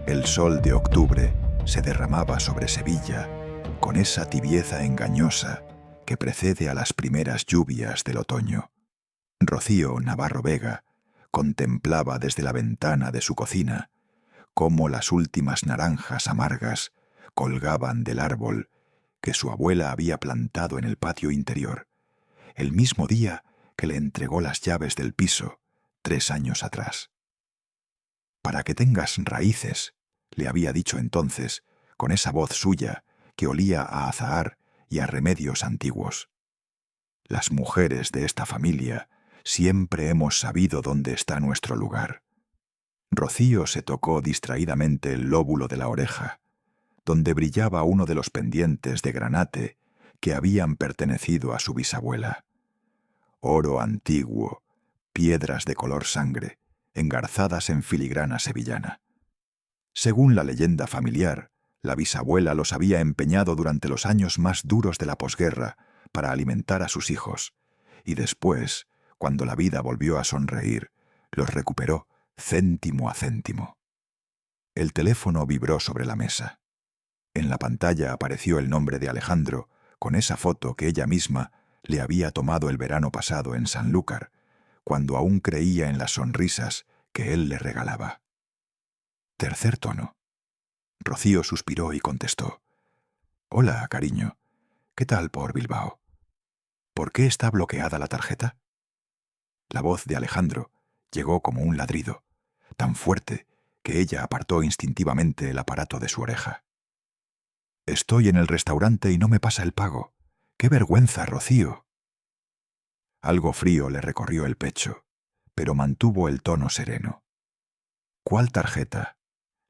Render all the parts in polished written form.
El sol de octubre se derramaba sobre Sevilla con esa tibieza engañosa que precede a las primeras lluvias del otoño. Rocío Navarro Vega contemplaba desde la ventana de su cocina cómo las últimas naranjas amargas colgaban del árbol que su abuela había plantado en el patio interior, el mismo día que le entregó las llaves del piso 3 años atrás. Para que tengas raíces, le había dicho entonces, con esa voz suya que olía a azahar y a remedios antiguos. Las mujeres de esta familia siempre hemos sabido dónde está nuestro lugar. Rocío se tocó distraídamente el lóbulo de la oreja, donde brillaba uno de los pendientes de granate que habían pertenecido a su bisabuela. Oro antiguo, piedras de color sangre, engarzadas en filigrana sevillana. Según la leyenda familiar, la bisabuela los había empeñado durante los años más duros de la posguerra para alimentar a sus hijos, y después, cuando la vida volvió a sonreír, los recuperó céntimo a céntimo. El teléfono vibró sobre la mesa. En la pantalla apareció el nombre de Alejandro, con esa foto que ella misma le había tomado el verano pasado en Sanlúcar, cuando aún creía en las sonrisas que él le regalaba. Tercer tono. Rocío suspiró y contestó: «Hola, cariño. ¿Qué tal por Bilbao? ¿Por qué está bloqueada la tarjeta?» La voz de Alejandro llegó como un ladrido, tan fuerte que ella apartó instintivamente el aparato de su oreja. «Estoy en el restaurante y no me pasa el pago. ¡Qué vergüenza, Rocío!». Algo frío le recorrió el pecho, pero mantuvo el tono sereno. «¿Cuál tarjeta?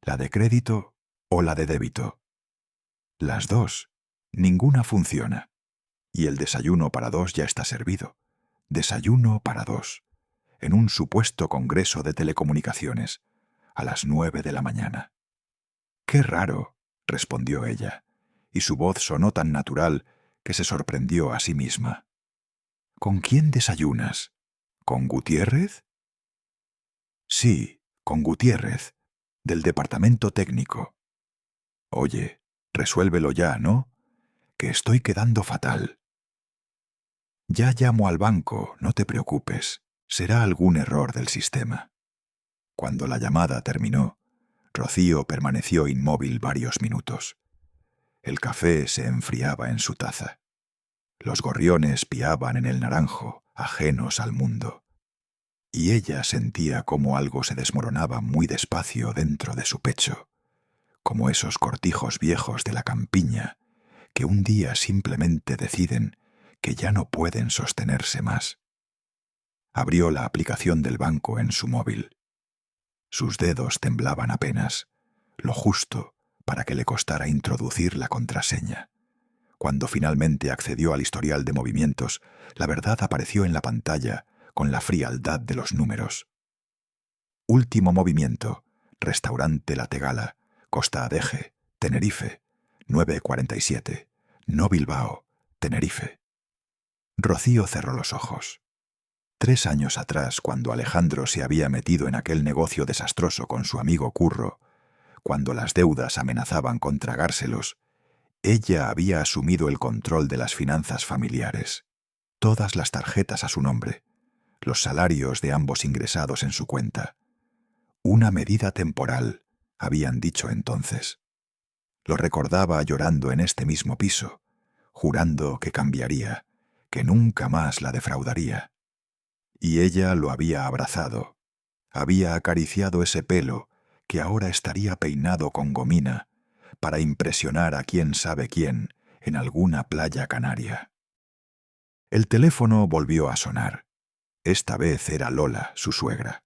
¿La de crédito o la de débito?» «Las dos. Ninguna funciona. Y el desayuno para 2 ya está servido. Desayuno para 2. En un supuesto congreso de telecomunicaciones, a las 9 de la mañana». «Qué raro», respondió ella, y su voz sonó tan natural que se sorprendió a sí misma. «¿Con quién desayunas? ¿Con Gutiérrez?» «Sí, con Gutiérrez, del departamento técnico». «Oye, resuélvelo ya, ¿no? Que estoy quedando fatal». «Ya llamo al banco, no te preocupes. Será algún error del sistema». Cuando la llamada terminó, Rocío permaneció inmóvil varios minutos. El café se enfriaba en su taza. Los gorriones piaban en el naranjo, ajenos al mundo. Y ella sentía cómo algo se desmoronaba muy despacio dentro de su pecho, como esos cortijos viejos de la campiña que un día simplemente deciden que ya no pueden sostenerse más. Abrió la aplicación del banco en su móvil. Sus dedos temblaban apenas, lo justo para que le costara introducir la contraseña. Cuando finalmente accedió al historial de movimientos, la verdad apareció en la pantalla con la frialdad de los números. Último movimiento: restaurante La Tegala, Costa Adeje, Tenerife, 9:47, no Bilbao, Tenerife. Rocío cerró los ojos. 3 años atrás, cuando Alejandro se había metido en aquel negocio desastroso con su amigo Curro, cuando las deudas amenazaban con tragárselos, ella había asumido el control de las finanzas familiares. Todas las tarjetas a su nombre, los salarios de ambos ingresados en su cuenta. Una medida temporal, habían dicho entonces. Lo recordaba llorando en este mismo piso, jurando que cambiaría, que nunca más la defraudaría. Y ella lo había abrazado, había acariciado ese pelo que ahora estaría peinado con gomina para impresionar a quién sabe quién en alguna playa canaria. El teléfono volvió a sonar. Esta vez era Lola, su suegra.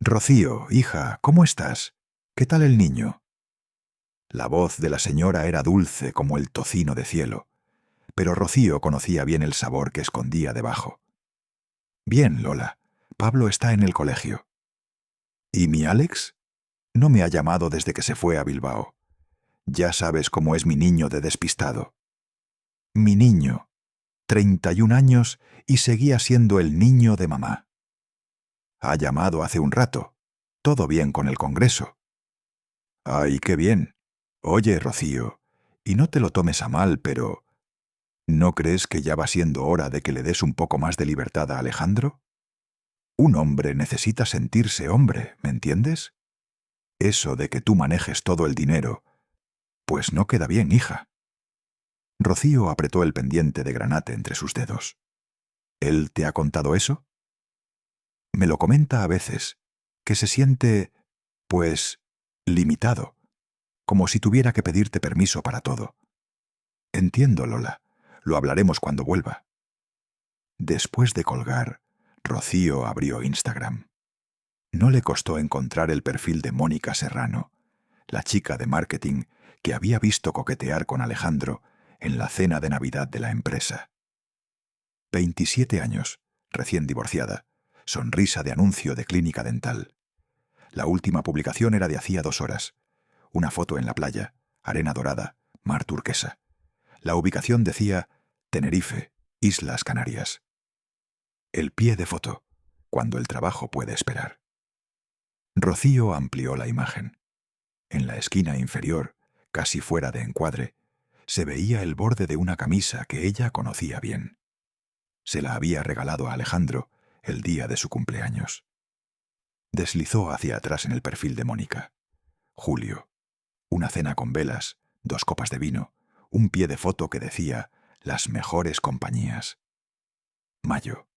«Rocío, hija, ¿cómo estás? ¿Qué tal el niño?» La voz de la señora era dulce como el tocino de cielo, pero Rocío conocía bien el sabor que escondía debajo. «Bien, Lola. Pablo está en el colegio». «¿Y mi Alex?» «No me ha llamado desde que se fue a Bilbao. Ya sabes cómo es mi niño de despistado». «Mi niño. 31 años y seguía siendo el niño de mamá». «Ha llamado hace un rato. Todo bien con el Congreso». ¡Ay, qué bien! Oye, Rocío, y no te lo tomes a mal, pero ¿no crees que ya va siendo hora de que le des un poco más de libertad a Alejandro? Un hombre necesita sentirse hombre, ¿me entiendes? Eso de que tú manejes todo el dinero, pues no queda bien, hija. Rocío apretó el pendiente de granate entre sus dedos. ¿Él te ha contado eso? Me lo comenta a veces, que se siente, pues, limitado, como si tuviera que pedirte permiso para todo. Entiendo, Lola. Lo hablaremos cuando vuelva. Después de colgar, Rocío abrió Instagram. No le costó encontrar el perfil de Mónica Serrano, la chica de marketing que había visto coquetear con Alejandro en la cena de Navidad de la empresa. 27 años, recién divorciada, sonrisa de anuncio de clínica dental. La última publicación era de hacía 2 horas. Una foto en la playa, arena dorada, mar turquesa. La ubicación decía Tenerife, Islas Canarias. El pie de foto, cuando el trabajo puede esperar. Rocío amplió la imagen. En la esquina inferior, casi fuera de encuadre, se veía el borde de una camisa que ella conocía bien. Se la había regalado a Alejandro el día de su cumpleaños. Deslizó hacia atrás en el perfil de Mónica. Julio. Una cena con velas, 2 copas de vino, un pie de foto que decía «Las mejores compañías». Mayo.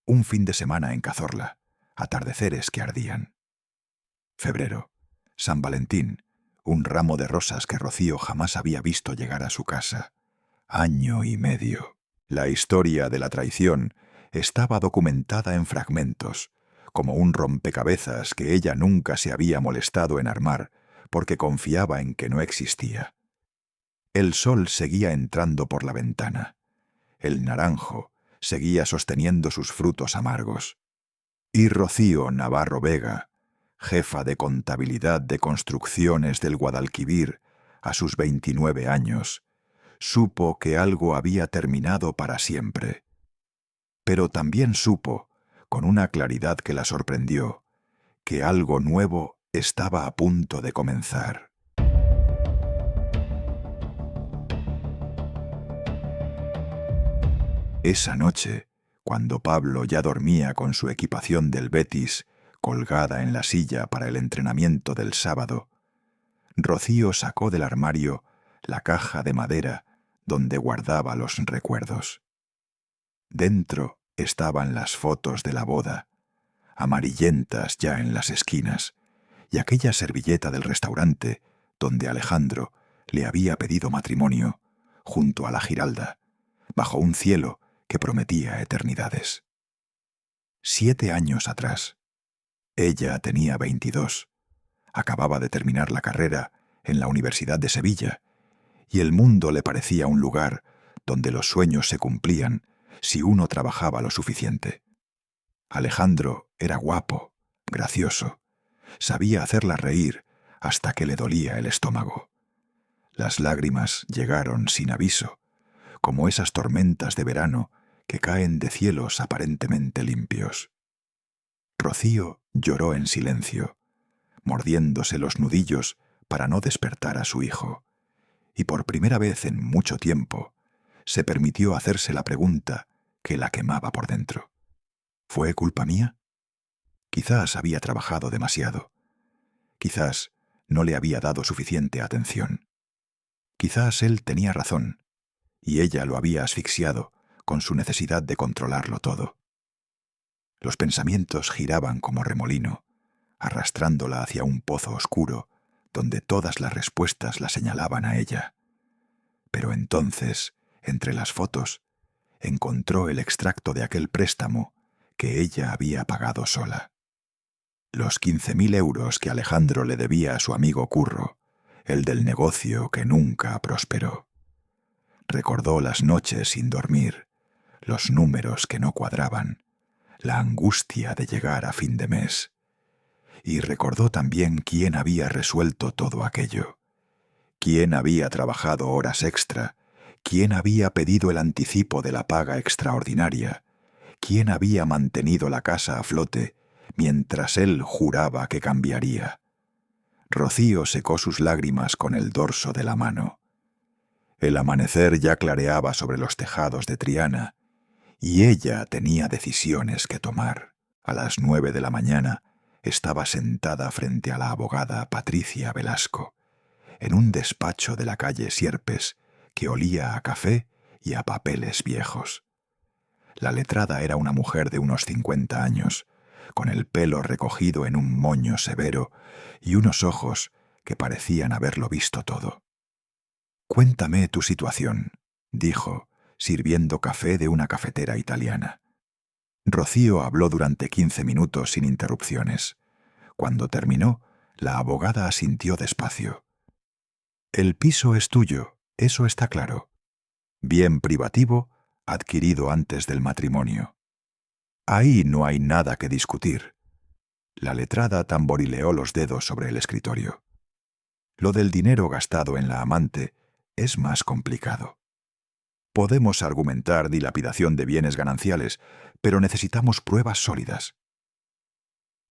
Un fin de semana en Cazorla, atardeceres que ardían. Febrero. San Valentín, un ramo de rosas que Rocío jamás había visto llegar a su casa. Año y medio. La historia de la traición estaba documentada en fragmentos, como un rompecabezas que ella nunca se había molestado en armar, porque confiaba en que no existía. El sol seguía entrando por la ventana. El naranjo seguía sosteniendo sus frutos amargos. Y Rocío Navarro Vega, jefa de contabilidad de construcciones del Guadalquivir, a sus 29 años, supo que algo había terminado para siempre. Pero también supo, con una claridad que la sorprendió, que algo nuevo estaba a punto de comenzar. Esa noche, cuando Pablo ya dormía con su equipación del Betis colgada en la silla para el entrenamiento del sábado, Rocío sacó del armario la caja de madera donde guardaba los recuerdos. Dentro estaban las fotos de la boda, amarillentas ya en las esquinas, y aquella servilleta del restaurante donde Alejandro le había pedido matrimonio, junto a la Giralda, bajo un cielo que prometía eternidades. 7 años atrás. Ella tenía 22. Acababa de terminar la carrera en la Universidad de Sevilla, y el mundo le parecía un lugar donde los sueños se cumplían si uno trabajaba lo suficiente. Alejandro era guapo, gracioso, sabía hacerla reír hasta que le dolía el estómago. Las lágrimas llegaron sin aviso, como esas tormentas de verano que caen de cielos aparentemente limpios. Rocío lloró en silencio, mordiéndose los nudillos para no despertar a su hijo, y por primera vez en mucho tiempo se permitió hacerse la pregunta que la quemaba por dentro. ¿Fue culpa mía? Quizás había trabajado demasiado. Quizás no le había dado suficiente atención. Quizás él tenía razón, y ella lo había asfixiado con su necesidad de controlarlo todo. Los pensamientos giraban como remolino, arrastrándola hacia un pozo oscuro donde todas las respuestas la señalaban a ella. Pero entonces, entre las fotos, encontró el extracto de aquel préstamo que ella había pagado sola. Los 15.000 euros que Alejandro le debía a su amigo Curro, el del negocio que nunca prosperó. Recordó las noches sin dormir, los números que no cuadraban, la angustia de llegar a fin de mes. Y recordó también quién había resuelto todo aquello, quién había trabajado horas extra, quién había pedido el anticipo de la paga extraordinaria, quién había mantenido la casa a flote mientras él juraba que cambiaría. Rocío secó sus lágrimas con el dorso de la mano. El amanecer ya clareaba sobre los tejados de Triana, y ella tenía decisiones que tomar. A las 9 de la mañana estaba sentada frente a la abogada Patricia Velasco, en un despacho de la calle Sierpes que olía a café y a papeles viejos. La letrada era una mujer de unos 50 años, con el pelo recogido en un moño severo y unos ojos que parecían haberlo visto todo. «Cuéntame tu situación», dijo, sirviendo café de una cafetera italiana. Rocío habló durante 15 minutos sin interrupciones. Cuando terminó, la abogada asintió despacio. «El piso es tuyo, eso está claro. Bien privativo, adquirido antes del matrimonio. Ahí no hay nada que discutir». La letrada tamborileó los dedos sobre el escritorio. Lo del dinero gastado en la amante es más complicado. Podemos argumentar dilapidación de bienes gananciales, pero necesitamos pruebas sólidas.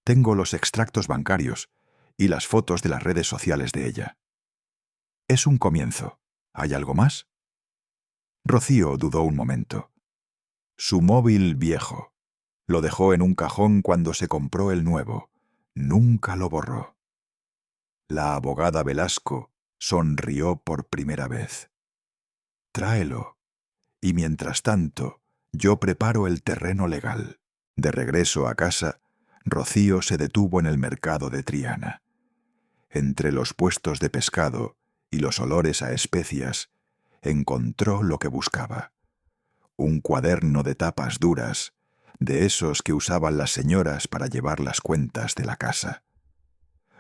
Tengo los extractos bancarios y las fotos de las redes sociales de ella. Es un comienzo. ¿Hay algo más? Rocío dudó un momento. Su móvil viejo. Lo dejó en un cajón cuando se compró el nuevo. Nunca lo borró. La abogada Velasco sonrió por primera vez. Tráelo. Y mientras tanto, yo preparo el terreno legal. De regreso a casa, Rocío se detuvo en el mercado de Triana. Entre los puestos de pescado y los olores a especias, encontró lo que buscaba. Un cuaderno de tapas duras, de esos que usaban las señoras para llevar las cuentas de la casa.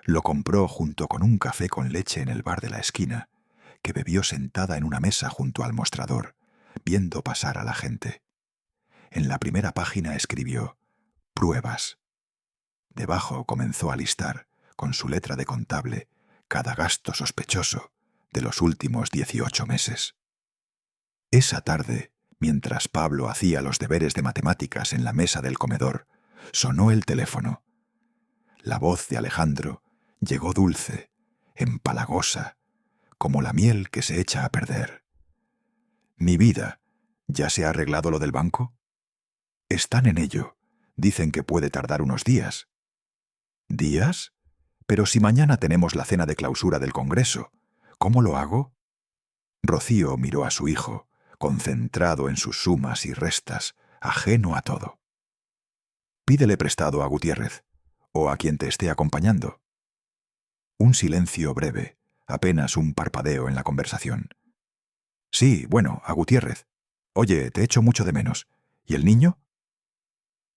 Lo compró junto con un café con leche en el bar de la esquina, que bebió sentada en una mesa junto al mostrador, viendo pasar a la gente. En la primera página escribió «Pruebas». Debajo comenzó a listar, con su letra de contable, cada gasto sospechoso de los últimos 18 meses. Esa tarde, mientras Pablo hacía los deberes de matemáticas en la mesa del comedor, sonó el teléfono. La voz de Alejandro llegó dulce, empalagosa, como la miel que se echa a perder. «Mi vida, ¿ya se ha arreglado lo del banco?» «Están en ello. Dicen que puede tardar unos días». «¿Días? Pero si mañana tenemos la cena de clausura del Congreso, ¿cómo lo hago?» Rocío miró a su hijo, concentrado en sus sumas y restas, ajeno a todo. «Pídele prestado a Gutiérrez, o a quien te esté acompañando». Un silencio breve, apenas un parpadeo en la conversación. «Sí, bueno, a Gutiérrez. Oye, te echo mucho de menos. ¿Y el niño?»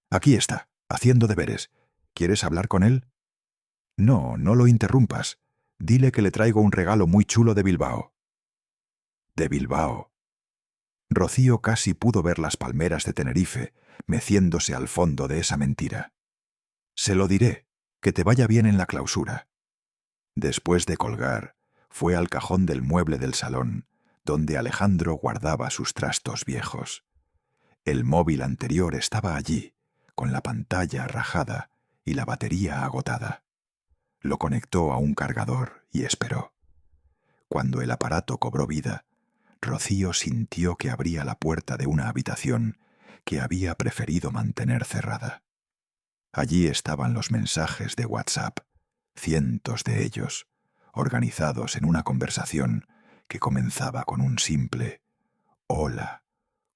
«Aquí está, haciendo deberes. ¿Quieres hablar con él?» «No, no lo interrumpas. Dile que le traigo un regalo muy chulo de Bilbao». «¿De Bilbao?» Rocío casi pudo ver las palmeras de Tenerife meciéndose al fondo de esa mentira. «Se lo diré. Que te vaya bien en la clausura». Después de colgar, fue al cajón del mueble del salón, donde Alejandro guardaba sus trastos viejos. El móvil anterior estaba allí, con la pantalla rajada y la batería agotada. Lo conectó a un cargador y esperó. Cuando el aparato cobró vida, Rocío sintió que abría la puerta de una habitación que había preferido mantener cerrada. Allí estaban los mensajes de WhatsApp, cientos de ellos, organizados en una conversación que comenzaba con un simple «Hola,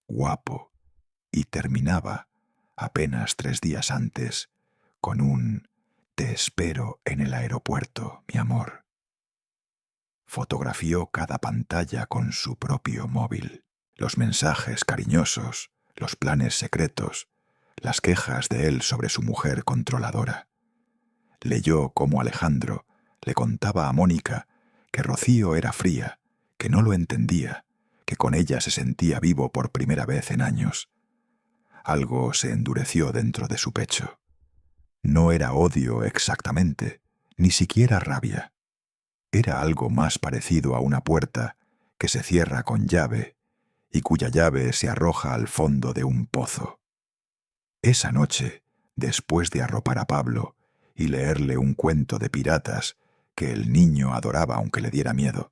guapo», y terminaba, apenas 3 días antes, con un «Te espero en el aeropuerto, mi amor». Fotografió cada pantalla con su propio móvil, los mensajes cariñosos, los planes secretos, las quejas de él sobre su mujer controladora. Leyó cómo Alejandro le contaba a Mónica que Rocío era fría, que no lo entendía, que con ella se sentía vivo por primera vez en años. Algo se endureció dentro de su pecho. No era odio exactamente, ni siquiera rabia. Era algo más parecido a una puerta que se cierra con llave y cuya llave se arroja al fondo de un pozo. Esa noche, después de arropar a Pablo y leerle un cuento de piratas que el niño adoraba aunque le diera miedo.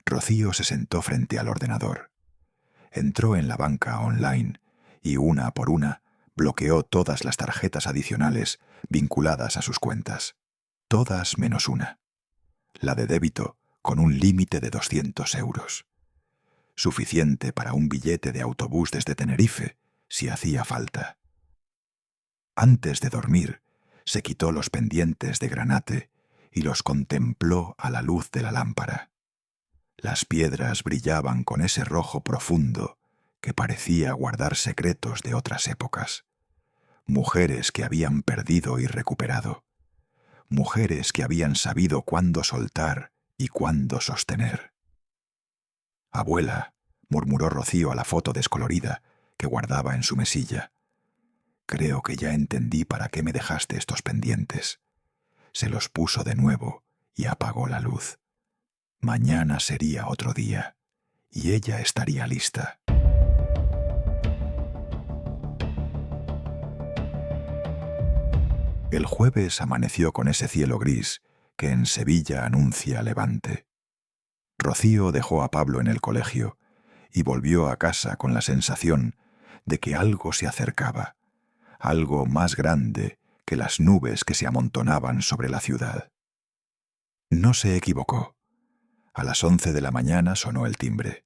Rocío se sentó frente al ordenador. Entró en la banca online y una por una bloqueó todas las tarjetas adicionales vinculadas a sus cuentas. Todas menos una. La de débito con un límite de 200 euros. Suficiente para un billete de autobús desde Tenerife, si hacía falta. Antes de dormir, se quitó los pendientes de granate y los contempló a la luz de la lámpara. Las piedras brillaban con ese rojo profundo que parecía guardar secretos de otras épocas. Mujeres que habían perdido y recuperado. Mujeres que habían sabido cuándo soltar y cuándo sostener. «Abuela», murmuró Rocío a la foto descolorida que guardaba en su mesilla, «creo que ya entendí para qué me dejaste estos pendientes». Se los puso de nuevo y apagó la luz. Mañana sería otro día, y ella estaría lista. El jueves amaneció con ese cielo gris que en Sevilla anuncia levante. Rocío dejó a Pablo en el colegio y volvió a casa con la sensación de que algo se acercaba, algo más grande que las nubes que se amontonaban sobre la ciudad. No se equivocó. A las 11 de la mañana sonó el timbre.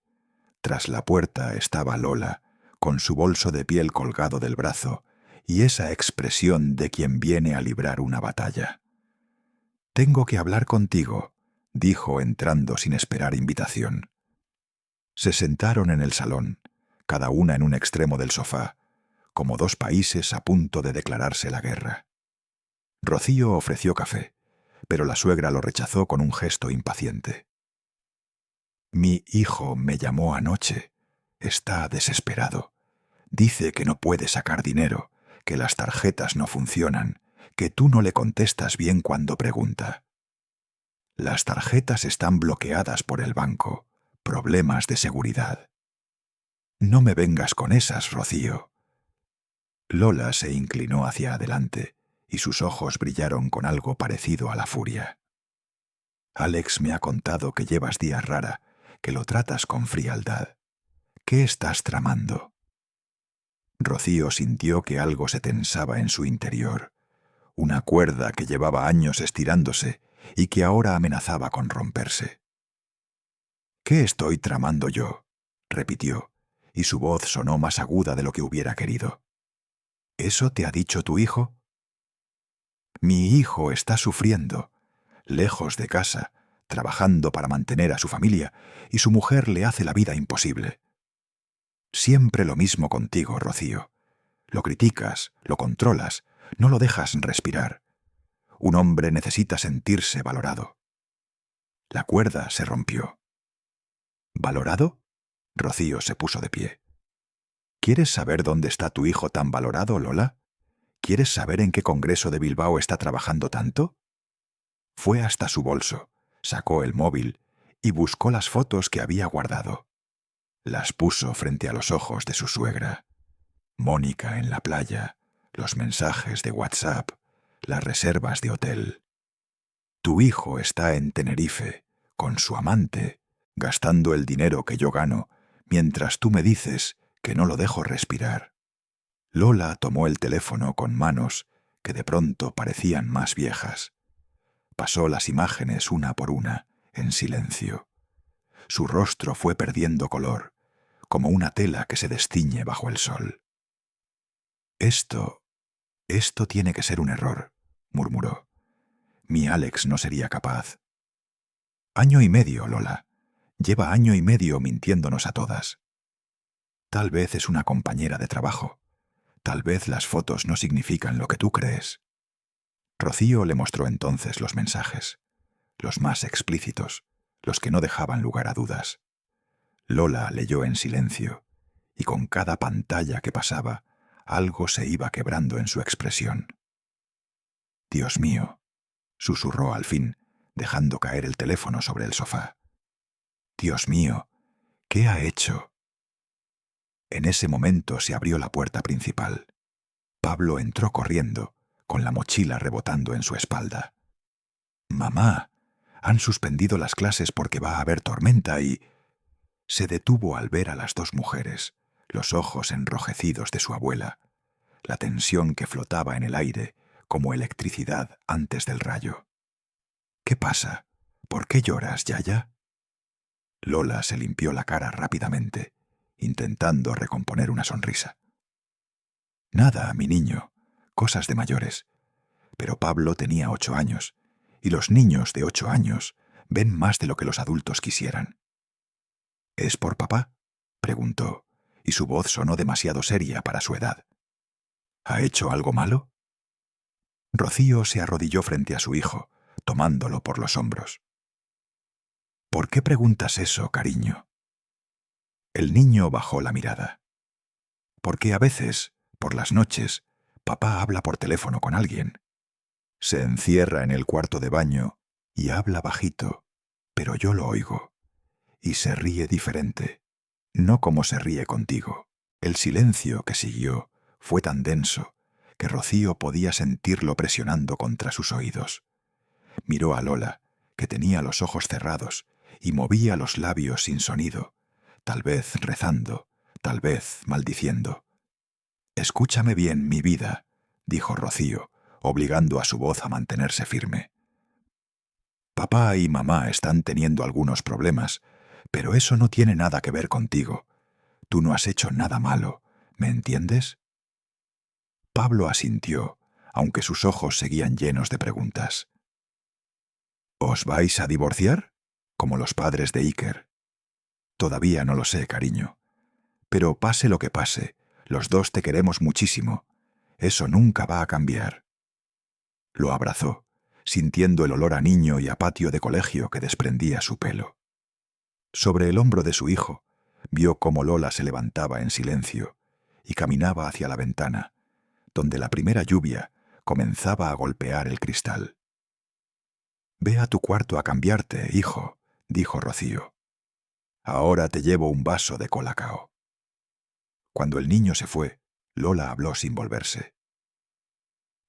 Tras la puerta estaba Lola, con su bolso de piel colgado del brazo y esa expresión de quien viene a librar una batalla. «Tengo que hablar contigo», dijo entrando sin esperar invitación. Se sentaron en el salón, cada una en un extremo del sofá, como dos países a punto de declararse la guerra. Rocío ofreció café, pero la suegra lo rechazó con un gesto impaciente. «Mi hijo me llamó anoche. Está desesperado. Dice que no puede sacar dinero, que las tarjetas no funcionan, que tú no le contestas bien cuando pregunta. Las tarjetas están bloqueadas por el banco. Problemas de seguridad». «No me vengas con esas, Rocío». Lola se inclinó hacia adelante y sus ojos brillaron con algo parecido a la furia. «Alex me ha contado que llevas días rara, que lo tratas con frialdad. ¿Qué estás tramando?» Rocío sintió que algo se tensaba en su interior, una cuerda que llevaba años estirándose y que ahora amenazaba con romperse. «¿Qué estoy tramando yo?», repitió, y su voz sonó más aguda de lo que hubiera querido. «¿Eso te ha dicho tu hijo?» «Mi hijo está sufriendo, lejos de casa, trabajando para mantener a su familia, y su mujer le hace la vida imposible. Siempre lo mismo contigo, Rocío. Lo criticas, lo controlas, no lo dejas respirar. Un hombre necesita sentirse valorado». La cuerda se rompió. «¿Valorado?». Rocío se puso de pie. «¿Quieres saber dónde está tu hijo tan valorado, Lola? ¿Quieres saber en qué congreso de Bilbao está trabajando tanto?». Fue hasta su bolso, sacó el móvil y buscó las fotos que había guardado. Las puso frente a los ojos de su suegra. Mónica en la playa, los mensajes de WhatsApp, las reservas de hotel. «Tu hijo está en Tenerife, con su amante, gastando el dinero que yo gano, mientras tú me dices que no lo dejo respirar». Lola tomó el teléfono con manos que de pronto parecían más viejas. Pasó las imágenes una por una, en silencio. Su rostro fue perdiendo color, como una tela que se destiñe bajo el sol. Esto tiene que ser un error», murmuró. «Mi Alex no sería capaz». «1 año y medio, Lola. Lleva 1 año y medio mintiéndonos a todas. Tal vez es una compañera de trabajo. Tal vez las fotos no significan lo que tú crees». Rocío le mostró entonces los mensajes, los más explícitos, los que no dejaban lugar a dudas. Lola leyó en silencio, y con cada pantalla que pasaba, algo se iba quebrando en su expresión. «Dios mío», susurró al fin, dejando caer el teléfono sobre el sofá. «Dios mío, ¿qué ha hecho?». En ese momento se abrió la puerta principal. Pablo entró corriendo, con la mochila rebotando en su espalda. «Mamá», Han suspendido las clases porque va a haber tormenta y... Se detuvo al ver a las dos mujeres, los ojos enrojecidos de su abuela, la tensión que flotaba en el aire como electricidad antes del rayo. «¿Qué pasa? ¿Por qué lloras, Yaya?» Lola se limpió la cara rápidamente, intentando recomponer una sonrisa. «Nada, mi niño, cosas de mayores. Pero Pablo tenía 8 años, y los niños de 8 años ven más de lo que los adultos quisieran». «¿Es por papá?», preguntó, y su voz sonó demasiado seria para su edad. «¿Ha hecho algo malo?». Rocío se arrodilló frente a su hijo, tomándolo por los hombros. «¿Por qué preguntas eso, cariño?». El niño bajó la mirada. «Porque a veces, por las noches, papá habla por teléfono con alguien. Se encierra en el cuarto de baño y habla bajito, pero yo lo oigo. Y se ríe diferente, no como se ríe contigo». El silencio que siguió fue tan denso que Rocío podía sentirlo presionando contra sus oídos. Miró a Lola, que tenía los ojos cerrados y movía los labios sin sonido, tal vez rezando, tal vez maldiciendo. «Escúchame bien, mi vida», dijo Rocío, obligando a su voz a mantenerse firme. «Papá y mamá están teniendo algunos problemas, pero eso no tiene nada que ver contigo. Tú no has hecho nada malo, ¿me entiendes?». Pablo asintió, aunque sus ojos seguían llenos de preguntas. «¿Os vais a divorciar? Como los padres de Iker». «Todavía no lo sé, cariño. Pero pase lo que pase, los dos te queremos muchísimo. Eso nunca va a cambiar». Lo abrazó, sintiendo el olor a niño y a patio de colegio que desprendía su pelo. Sobre el hombro de su hijo, vio cómo Lola se levantaba en silencio y caminaba hacia la ventana, donde la primera lluvia comenzaba a golpear el cristal. «Ve a tu cuarto a cambiarte, hijo», dijo Rocío. «Ahora te llevo un vaso de colacao». Cuando el niño se fue, Lola habló sin volverse.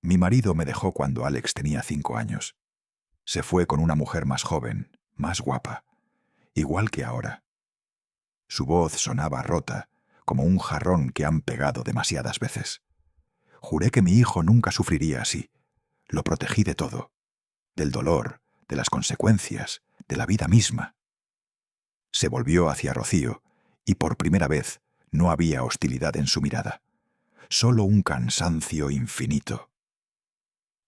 «Mi marido me dejó cuando Alex tenía 5 años. Se fue con una mujer más joven, más guapa, igual que ahora». Su voz sonaba rota, como un jarrón que han pegado demasiadas veces. «Juré que mi hijo nunca sufriría así. Lo protegí de todo. Del dolor, de las consecuencias, de la vida misma». Se volvió hacia Rocío, y por primera vez no había hostilidad en su mirada, solo un cansancio infinito.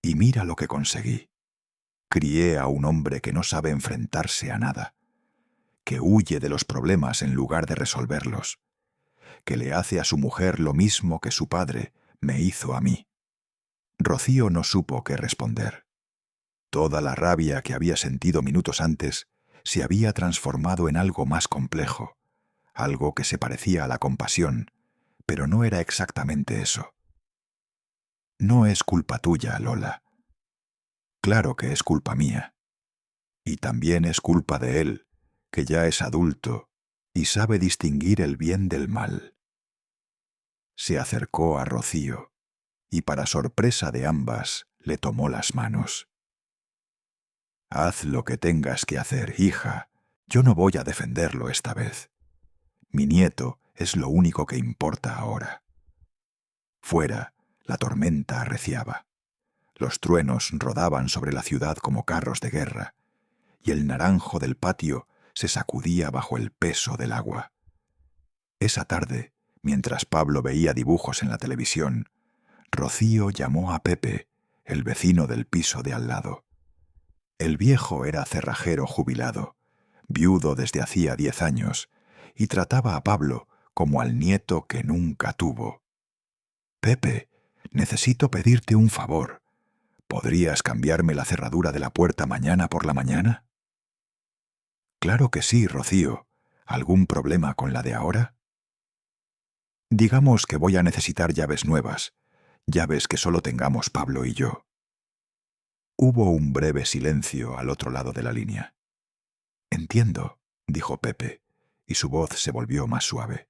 «Y mira lo que conseguí. Crié a un hombre que no sabe enfrentarse a nada, que huye de los problemas en lugar de resolverlos, que le hace a su mujer lo mismo que su padre me hizo a mí». Rocío no supo qué responder. Toda la rabia que había sentido minutos antes se había transformado en algo más complejo, algo que se parecía a la compasión, pero no era exactamente eso. «No es culpa tuya, Lola». «Claro que es culpa mía. Y también es culpa de él, que ya es adulto y sabe distinguir el bien del mal». Se acercó a Rocío y, para sorpresa de ambas, le tomó las manos. «Haz lo que tengas que hacer, hija. Yo no voy a defenderlo esta vez. Mi nieto es lo único que importa ahora». Fuera, la tormenta arreciaba. Los truenos rodaban sobre la ciudad como carros de guerra, y el naranjo del patio se sacudía bajo el peso del agua. Esa tarde, mientras Pablo veía dibujos en la televisión, Rocío llamó a Pepe, el vecino del piso de al lado. El viejo era cerrajero jubilado, viudo desde hacía 10 años, y trataba a Pablo como al nieto que nunca tuvo. «Pepe, necesito pedirte un favor. ¿Podrías cambiarme la cerradura de la puerta mañana por la mañana?». «Claro que sí, Rocío. ¿Algún problema con la de ahora?». «Digamos que voy a necesitar llaves nuevas, llaves que solo tengamos Pablo y yo». Hubo un breve silencio al otro lado de la línea. «Entiendo», dijo Pepe, y su voz se volvió más suave.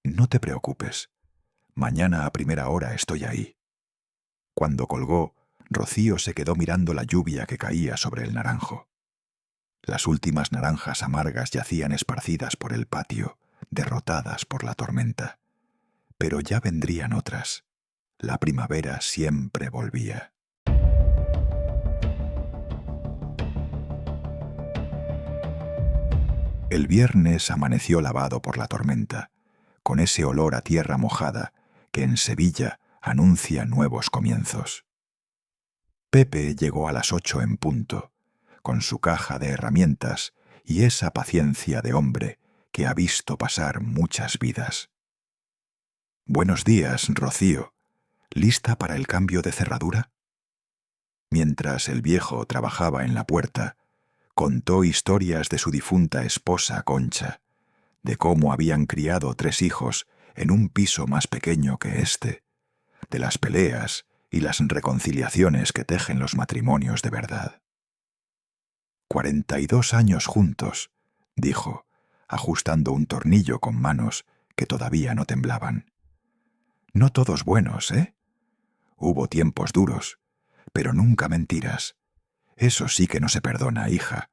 «No te preocupes. Mañana a primera hora estoy ahí». Cuando colgó, Rocío se quedó mirando la lluvia que caía sobre el naranjo. Las últimas naranjas amargas yacían esparcidas por el patio, derrotadas por la tormenta. Pero ya vendrían otras. La primavera siempre volvía. El viernes amaneció lavado por la tormenta, con ese olor a tierra mojada que en Sevilla anuncia nuevos comienzos. Pepe llegó a las 8 en punto, con su caja de herramientas y esa paciencia de hombre que ha visto pasar muchas vidas. «Buenos días, Rocío. ¿Lista para el cambio de cerradura?» Mientras el viejo trabajaba en la puerta, contó historias de su difunta esposa Concha, de cómo habían criado 3 hijos en un piso más pequeño que este, de las peleas y las reconciliaciones que tejen los matrimonios de verdad. 42 años juntos, dijo, ajustando un tornillo con manos que todavía no temblaban. No todos buenos, ¿eh? Hubo tiempos duros, pero nunca mentiras. Eso sí que no se perdona, hija.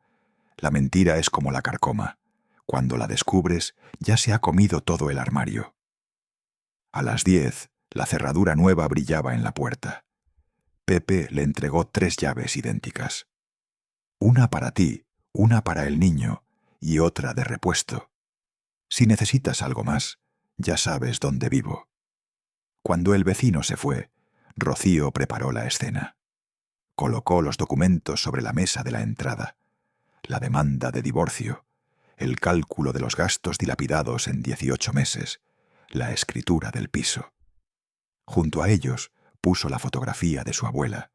La mentira es como la carcoma. Cuando la descubres, ya se ha comido todo el armario. A las 10, la cerradura nueva brillaba en la puerta. Pepe le entregó 3 llaves idénticas. Una para ti, una para el niño y otra de repuesto. Si necesitas algo más, ya sabes dónde vivo. Cuando el vecino se fue, Rocío preparó la escena. Colocó los documentos sobre la mesa de la entrada, la demanda de divorcio, el cálculo de los gastos dilapidados en 18 meses, la escritura del piso. Junto a ellos puso la fotografía de su abuela,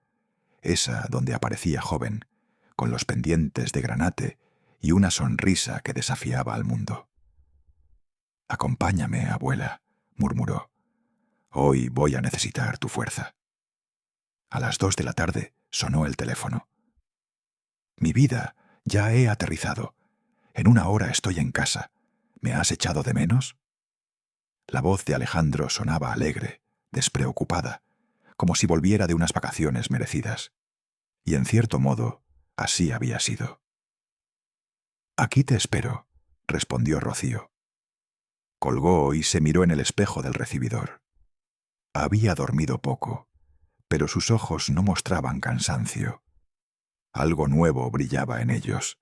esa donde aparecía joven, con los pendientes de granate y una sonrisa que desafiaba al mundo. «Acompáñame, abuela», murmuró. «Hoy voy a necesitar tu fuerza». A las 2 de la tarde sonó el teléfono. «Mi vida, ya he aterrizado. En 1 hora estoy en casa. ¿Me has echado de menos?» La voz de Alejandro sonaba alegre, despreocupada, como si volviera de unas vacaciones merecidas. Y en cierto modo, así había sido. «Aquí te espero», respondió Rocío. Colgó y se miró en el espejo del recibidor. Había dormido poco, pero sus ojos no mostraban cansancio. Algo nuevo brillaba en ellos,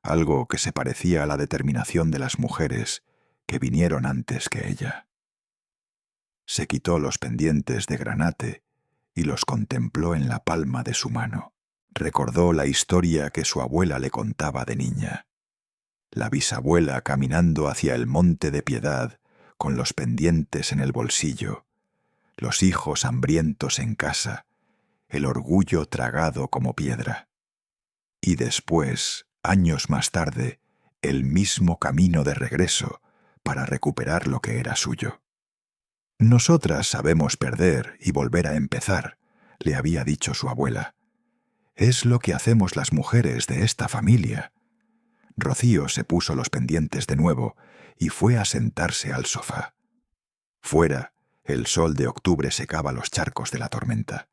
algo que se parecía a la determinación de las mujeres que vinieron antes que ella. Se quitó los pendientes de granate y los contempló en la palma de su mano. Recordó la historia que su abuela le contaba de niña. La bisabuela caminando hacia el Monte de Piedad con los pendientes en el bolsillo, los hijos hambrientos en casa, el orgullo tragado como piedra. Y después, años más tarde, el mismo camino de regreso para recuperar lo que era suyo. «Nosotras sabemos perder y volver a empezar», le había dicho su abuela. «Es lo que hacemos las mujeres de esta familia». Rocío se puso los pendientes de nuevo y fue a sentarse al sofá. Fuera, el sol de octubre secaba los charcos de la tormenta.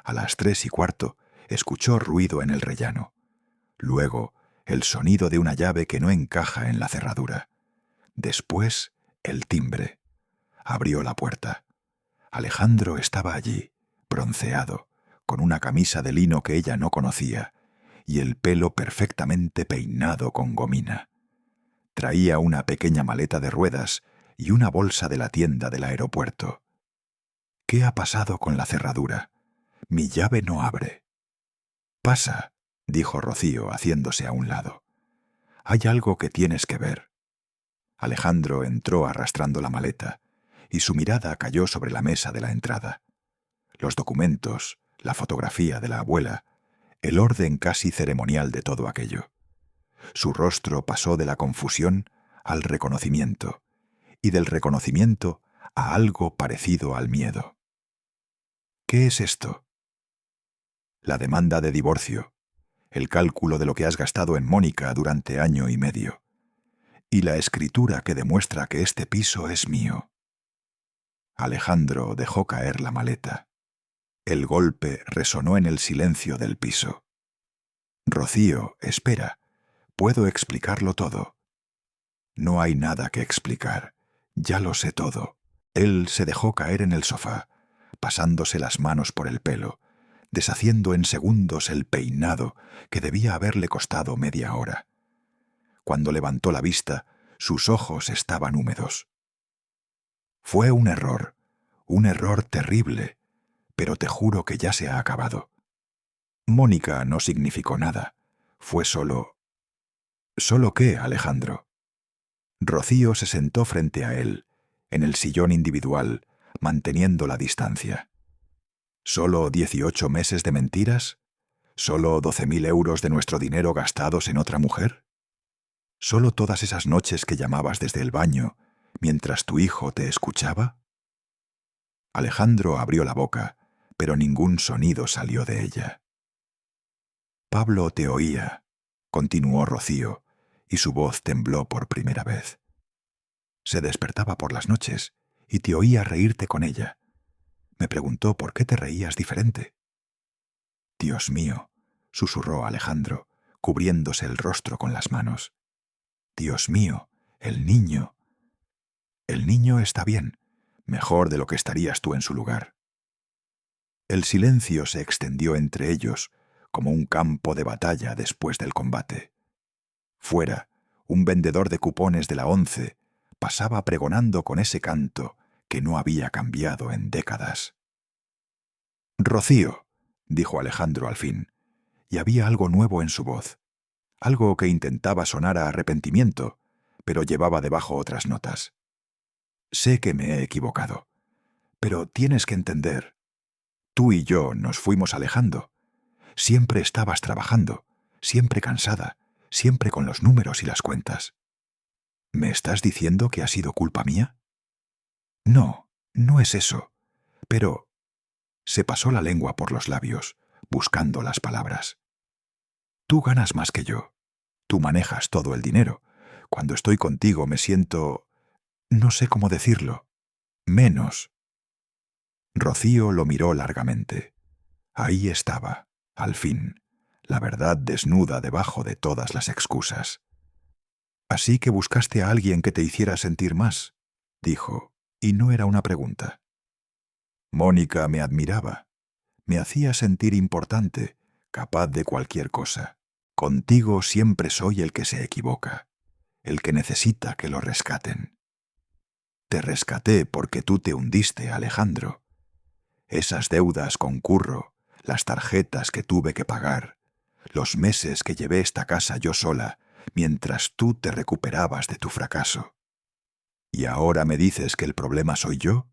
A las 3:15 escuchó ruido en el rellano. Luego, el sonido de una llave que no encaja en la cerradura. Después, el timbre. Abrió la puerta. Alejandro estaba allí, bronceado, con una camisa de lino que ella no conocía, y el pelo perfectamente peinado con gomina. Traía una pequeña maleta de ruedas y una bolsa de la tienda del aeropuerto. «¿Qué ha pasado con la cerradura? Mi llave no abre». «Pasa», dijo Rocío haciéndose a un lado. «Hay algo que tienes que ver». Alejandro entró arrastrando la maleta, y su mirada cayó sobre la mesa de la entrada. Los documentos, la fotografía de la abuela, el orden casi ceremonial de todo aquello. Su rostro pasó de la confusión al reconocimiento, y del reconocimiento a algo parecido al miedo. «¿Qué es esto?» «La demanda de divorcio, el cálculo de lo que has gastado en Mónica durante 1 año y medio, y la escritura que demuestra que este piso es mío». Alejandro dejó caer la maleta. El golpe resonó en el silencio del piso. «Rocío, espera. Puedo explicarlo todo. No hay nada que explicar. Ya lo sé todo. Él se dejó caer en el sofá, pasándose las manos por el pelo, deshaciendo en segundos el peinado que debía haberle costado media hora. Cuando levantó la vista, sus ojos estaban húmedos. Fue un error terrible, pero te juro que ya se ha acabado. Mónica no significó nada. Fue solo... ¿Solo qué, Alejandro? Rocío se sentó frente a él, en el sillón individual, manteniendo la distancia. ¿Solo 18 meses de mentiras? ¿Solo 12.000 euros de nuestro dinero gastados en otra mujer? ¿Solo todas esas noches que llamabas desde el baño, mientras tu hijo te escuchaba? Alejandro abrió la boca, pero ningún sonido salió de ella. Pablo te oía, continuó Rocío, y su voz tembló por primera vez. Se despertaba por las noches y te oía reírte con ella. Me preguntó por qué te reías diferente. Dios mío, susurró Alejandro, cubriéndose el rostro con las manos. Dios mío, el niño. El niño está bien, mejor de lo que estarías tú en su lugar. El silencio se extendió entre ellos como un campo de batalla después del combate. Fuera, un vendedor de cupones de la ONCE pasaba pregonando con ese canto que no había cambiado en décadas. «Rocío», dijo Alejandro al fin, y había algo nuevo en su voz, algo que intentaba sonar a arrepentimiento, pero llevaba debajo otras notas. «Sé que me he equivocado, pero tienes que entender. Tú y yo nos fuimos alejando. Siempre estabas trabajando, siempre cansada, siempre con los números y las cuentas. ¿Me estás diciendo que ha sido culpa mía? No, no es eso. Pero... Se pasó la lengua por los labios, buscando las palabras. Tú ganas más que yo. Tú manejas todo el dinero. Cuando estoy contigo me siento... No sé cómo decirlo. Menos. Rocío lo miró largamente. Ahí estaba, al fin, la verdad desnuda debajo de todas las excusas. «Así que buscaste a alguien que te hiciera sentir más», dijo, y no era una pregunta. «Mónica me admiraba. Me hacía sentir importante, capaz de cualquier cosa. Contigo siempre soy el que se equivoca, el que necesita que lo rescaten. Te rescaté porque tú te hundiste, Alejandro. Esas deudas con Curro, las tarjetas que tuve que pagar, los meses que llevé esta casa yo sola, mientras tú te recuperabas de tu fracaso. ¿Y ahora me dices que el problema soy yo?»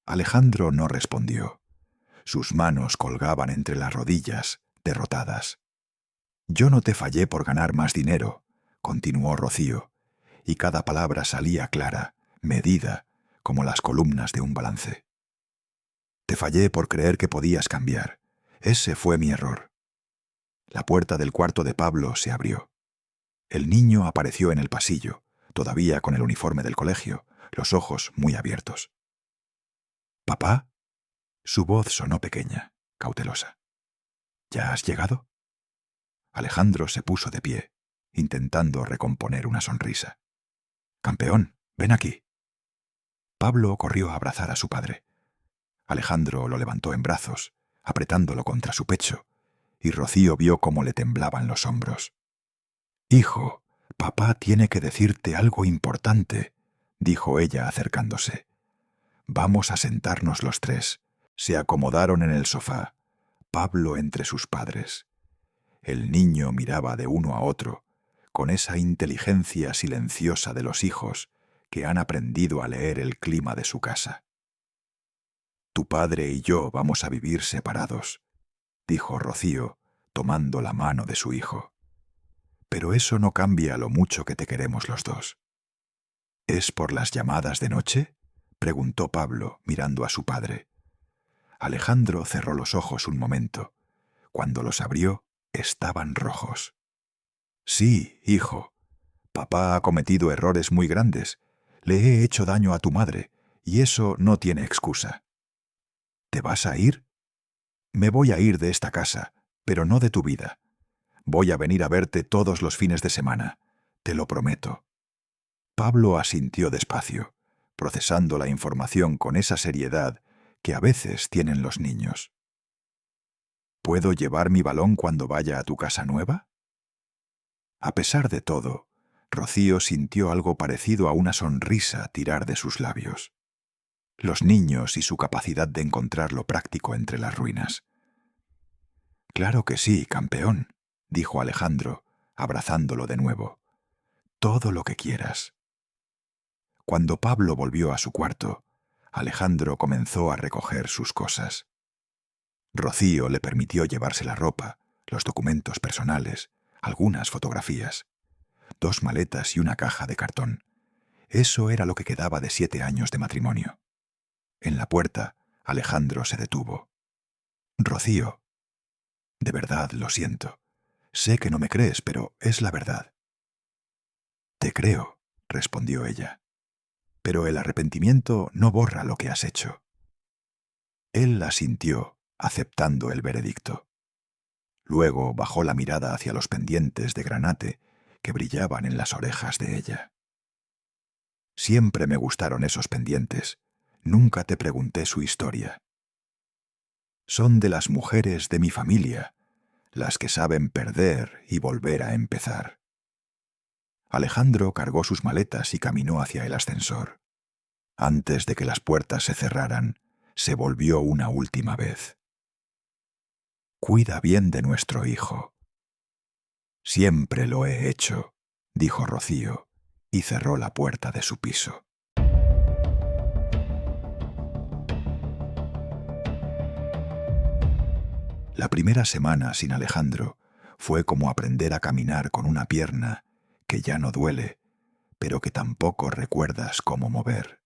Alejandro no respondió. Sus manos colgaban entre las rodillas, derrotadas. «Yo no te fallé por ganar más dinero», continuó Rocío, y cada palabra salía clara, medida, como las columnas de un balance. «Te fallé por creer que podías cambiar. Ese fue mi error». La puerta del cuarto de Pablo se abrió. El niño apareció en el pasillo, todavía con el uniforme del colegio, los ojos muy abiertos. «¿Papá?» Su voz sonó pequeña, cautelosa. «¿Ya has llegado?» Alejandro se puso de pie, intentando recomponer una sonrisa. «Campeón, ven aquí». Pablo corrió a abrazar a su padre. Alejandro lo levantó en brazos, apretándolo contra su pecho, y Rocío vio cómo le temblaban los hombros. «Hijo, papá tiene que decirte algo importante», dijo ella acercándose. «Vamos a sentarnos los tres». Se acomodaron en el sofá, Pablo entre sus padres. El niño miraba de uno a otro, con esa inteligencia silenciosa de los hijos que han aprendido a leer el clima de su casa. «Tu padre y yo vamos a vivir separados», dijo Rocío, tomando la mano de su hijo. «Pero eso no cambia lo mucho que te queremos los dos». «¿Es por las llamadas de noche?», preguntó Pablo, mirando a su padre. Alejandro cerró los ojos un momento. Cuando los abrió, estaban rojos. «Sí, hijo. Papá ha cometido errores muy grandes. Le he hecho daño a tu madre, y eso no tiene excusa». «¿Te vas a ir?» «Me voy a ir de esta casa, pero no de tu vida. Voy a venir a verte todos los fines de semana, te lo prometo. Pablo asintió despacio, procesando la información con esa seriedad que a veces tienen los niños. ¿Puedo llevar mi balón cuando vaya a tu casa nueva? A pesar de todo, Rocío sintió algo parecido a una sonrisa tirar de sus labios. Los niños y su capacidad de encontrar lo práctico entre las ruinas. Claro que sí, campeón, dijo Alejandro, abrazándolo de nuevo. Todo lo que quieras. Cuando Pablo volvió a su cuarto, Alejandro comenzó a recoger sus cosas. Rocío le permitió llevarse la ropa, los documentos personales, algunas fotografías, 2 maletas y una caja de cartón. Eso era lo que quedaba de 7 años de matrimonio. En la puerta, Alejandro se detuvo. Rocío, de verdad lo siento. Sé que no me crees, pero es la verdad. Te creo, respondió ella. Pero el arrepentimiento no borra lo que has hecho. Él asintió, aceptando el veredicto. Luego bajó la mirada hacia los pendientes de granate que brillaban en las orejas de ella. Siempre me gustaron esos pendientes. Nunca te pregunté su historia. Son de las mujeres de mi familia, las que saben perder y volver a empezar. Alejandro cargó sus maletas y caminó hacia el ascensor. Antes de que las puertas se cerraran, se volvió una última vez. Cuida bien de nuestro hijo. Siempre lo he hecho, dijo Rocío, y cerró la puerta de su piso. La primera semana sin Alejandro fue como aprender a caminar con una pierna que ya no duele, pero que tampoco recuerdas cómo mover.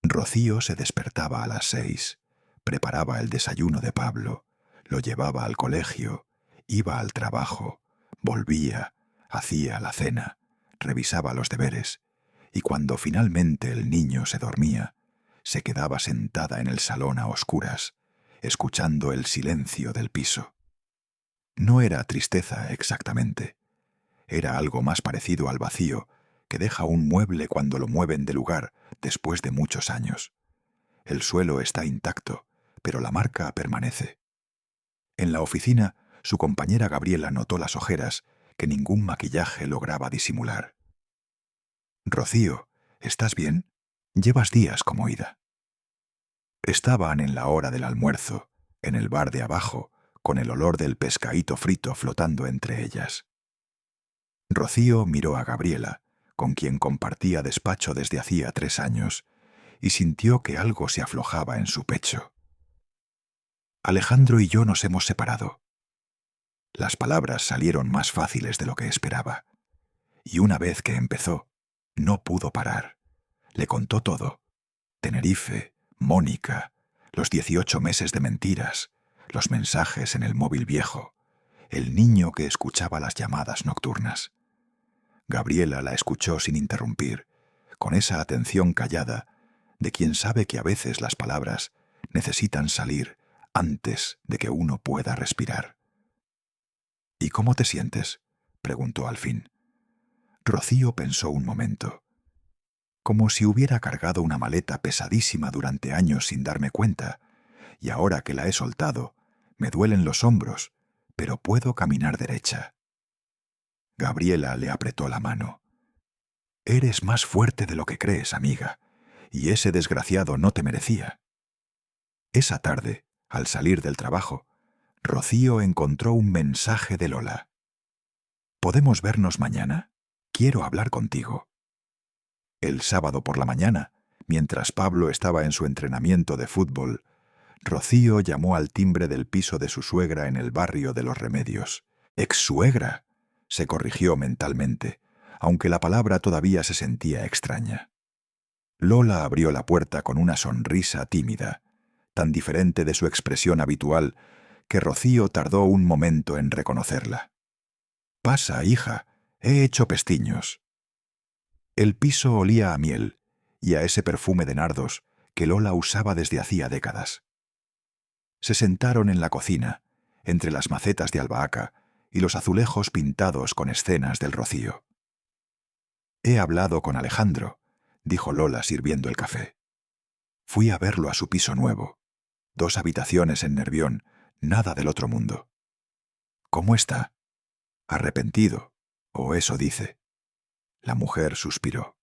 Rocío se despertaba a las 6, preparaba el desayuno de Pablo, lo llevaba al colegio, iba al trabajo, volvía, hacía la cena, revisaba los deberes, y cuando finalmente el niño se dormía, se quedaba sentada en el salón a oscuras, escuchando el silencio del piso. No era tristeza exactamente. Era algo más parecido al vacío que deja un mueble cuando lo mueven de lugar después de muchos años. El suelo está intacto, pero la marca permanece. En la oficina, su compañera Gabriela notó las ojeras que ningún maquillaje lograba disimular. «Rocío, ¿estás bien? Llevas días como ida». Estaban en la hora del almuerzo, en el bar de abajo, con el olor del pescadito frito flotando entre ellas. Rocío miró a Gabriela, con quien compartía despacho desde hacía 3 años, y sintió que algo se aflojaba en su pecho. «Alejandro y yo nos hemos separado». Las palabras salieron más fáciles de lo que esperaba, y una vez que empezó, no pudo parar. Le contó todo: Tenerife, Mónica, los 18 meses de mentiras, los mensajes en el móvil viejo, el niño que escuchaba las llamadas nocturnas. Gabriela la escuchó sin interrumpir, con esa atención callada de quien sabe que a veces las palabras necesitan salir antes de que uno pueda respirar. «¿Y cómo te sientes?», preguntó al fin. Rocío pensó un momento. Como si hubiera cargado una maleta pesadísima durante años sin darme cuenta, y ahora que la he soltado, me duelen los hombros, pero puedo caminar derecha. Gabriela le apretó la mano. «Eres más fuerte de lo que crees, amiga, y ese desgraciado no te merecía». Esa tarde, al salir del trabajo, Rocío encontró un mensaje de Lola. «¿Podemos vernos mañana? Quiero hablar contigo». El sábado por la mañana, mientras Pablo estaba en su entrenamiento de fútbol, Rocío llamó al timbre del piso de su suegra en el barrio de Los Remedios. «Ex-suegra», se corrigió mentalmente, aunque la palabra todavía se sentía extraña. Lola abrió la puerta con una sonrisa tímida, tan diferente de su expresión habitual que Rocío tardó un momento en reconocerla. «Pasa, hija, he hecho pestiños». El piso olía a miel y a ese perfume de nardos que Lola usaba desde hacía décadas. Se sentaron en la cocina, entre las macetas de albahaca y los azulejos pintados con escenas del Rocío. «He hablado con Alejandro», dijo Lola sirviendo el café. «Fui a verlo a su piso nuevo. 2 habitaciones en Nervión, nada del otro mundo». «¿Cómo está?» «Arrepentido, o eso dice». La mujer suspiró.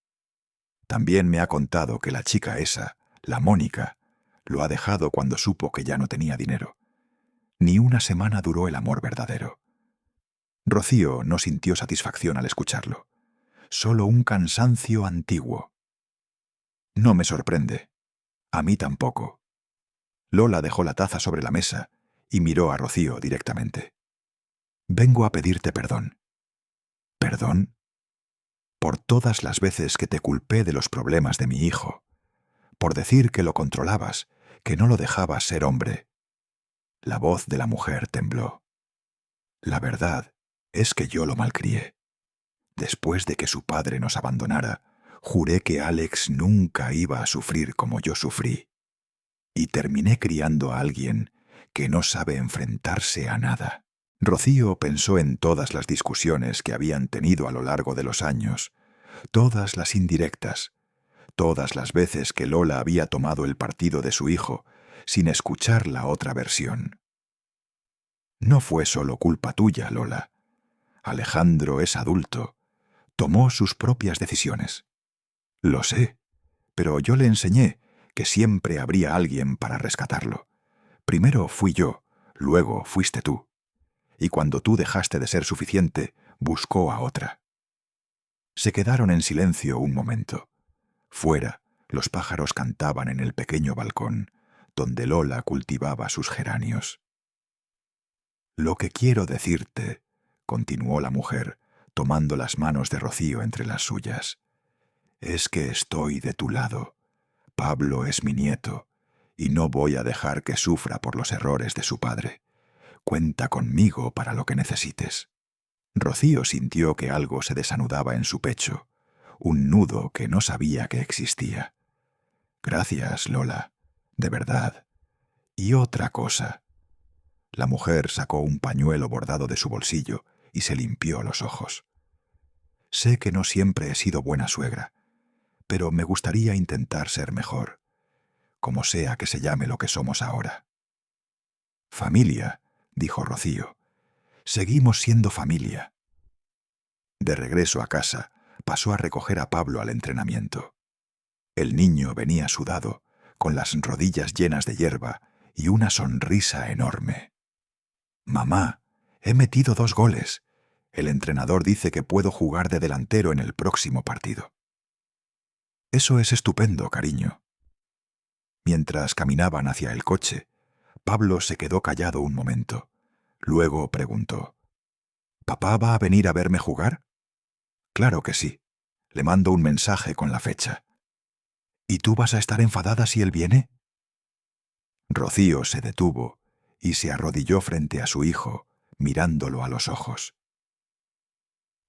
«También me ha contado que la chica esa, la Mónica, lo ha dejado cuando supo que ya no tenía dinero. Ni una semana duró el amor verdadero». Rocío no sintió satisfacción al escucharlo, solo un cansancio antiguo. «No me sorprende. A mí tampoco». Lola dejó la taza sobre la mesa y miró a Rocío directamente. «Vengo a pedirte perdón». «¿Perdón?» «Por todas las veces que te culpé de los problemas de mi hijo, por decir que lo controlabas, que no lo dejabas ser hombre». La voz de la mujer tembló. «La verdad es que yo lo malcrié. Después de que su padre nos abandonara, juré que Alex nunca iba a sufrir como yo sufrí. Y terminé criando a alguien que no sabe enfrentarse a nada». Rocío pensó en todas las discusiones que habían tenido a lo largo de los años, todas las indirectas, todas las veces que Lola había tomado el partido de su hijo sin escuchar la otra versión. «No fue solo culpa tuya, Lola. Alejandro es adulto. Tomó sus propias decisiones». «Lo sé, pero yo le enseñé que siempre habría alguien para rescatarlo. Primero fui yo, luego fuiste tú. Y cuando tú dejaste de ser suficiente, buscó a otra». Se quedaron en silencio un momento. Fuera, los pájaros cantaban en el pequeño balcón, donde Lola cultivaba sus geranios. «Lo que quiero decirte», continuó la mujer, tomando las manos de Rocío entre las suyas, «es que estoy de tu lado. Pablo es mi nieto, y no voy a dejar que sufra por los errores de su padre. Cuenta conmigo para lo que necesites». Rocío sintió que algo se desanudaba en su pecho, un nudo que no sabía que existía. «Gracias, Lola, de verdad. Y otra cosa». La mujer sacó un pañuelo bordado de su bolsillo y se limpió los ojos. «Sé que no siempre he sido buena suegra, pero me gustaría intentar ser mejor, como sea que se llame lo que somos ahora». «Familia», dijo Rocío. «Seguimos siendo familia». De regreso a casa, pasó a recoger a Pablo al entrenamiento. El niño venía sudado, con las rodillas llenas de hierba y una sonrisa enorme. «Mamá, he metido 2 goles. El entrenador dice que puedo jugar de delantero en el próximo partido». «Eso es estupendo, cariño». Mientras caminaban hacia el coche, Pablo se quedó callado un momento. Luego preguntó: «¿Papá va a venir a verme jugar?» «Claro que sí. Le mando un mensaje con la fecha». «¿Y tú vas a estar enfadada si él viene?» Rocío se detuvo y se arrodilló frente a su hijo, mirándolo a los ojos.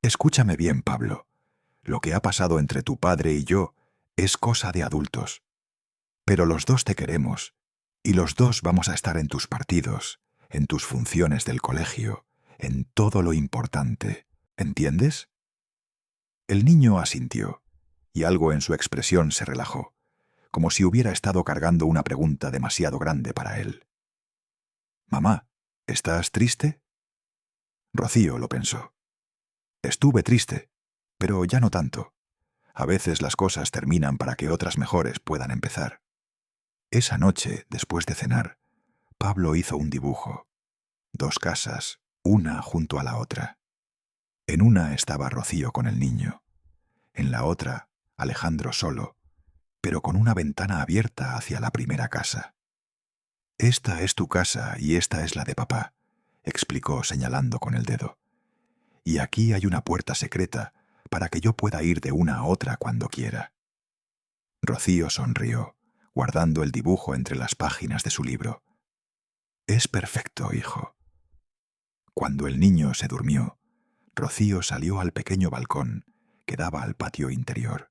«Escúchame bien, Pablo. Lo que ha pasado entre tu padre y yo es cosa de adultos. Pero los 2 te queremos, y los 2 vamos a estar en tus partidos, en tus funciones del colegio, en todo lo importante. ¿Entiendes?» El niño asintió, y algo en su expresión se relajó, como si hubiera estado cargando una pregunta demasiado grande para él. «Mamá, ¿estás triste?» Rocío lo pensó. «Estuve triste, pero ya no tanto. A veces las cosas terminan para que otras mejores puedan empezar». Esa noche, después de cenar, Pablo hizo un dibujo. 2 casas, una junto a la otra. En una estaba Rocío con el niño. En la otra, Alejandro solo, pero con una ventana abierta hacia la primera casa. «Esta es tu casa y esta es la de papá», explicó señalando con el dedo. «Y aquí hay una puerta secreta para que yo pueda ir de una a otra cuando quiera». Rocío sonrió, guardando el dibujo entre las páginas de su libro. «Es perfecto, hijo». Cuando el niño se durmió, Rocío salió al pequeño balcón que daba al patio interior.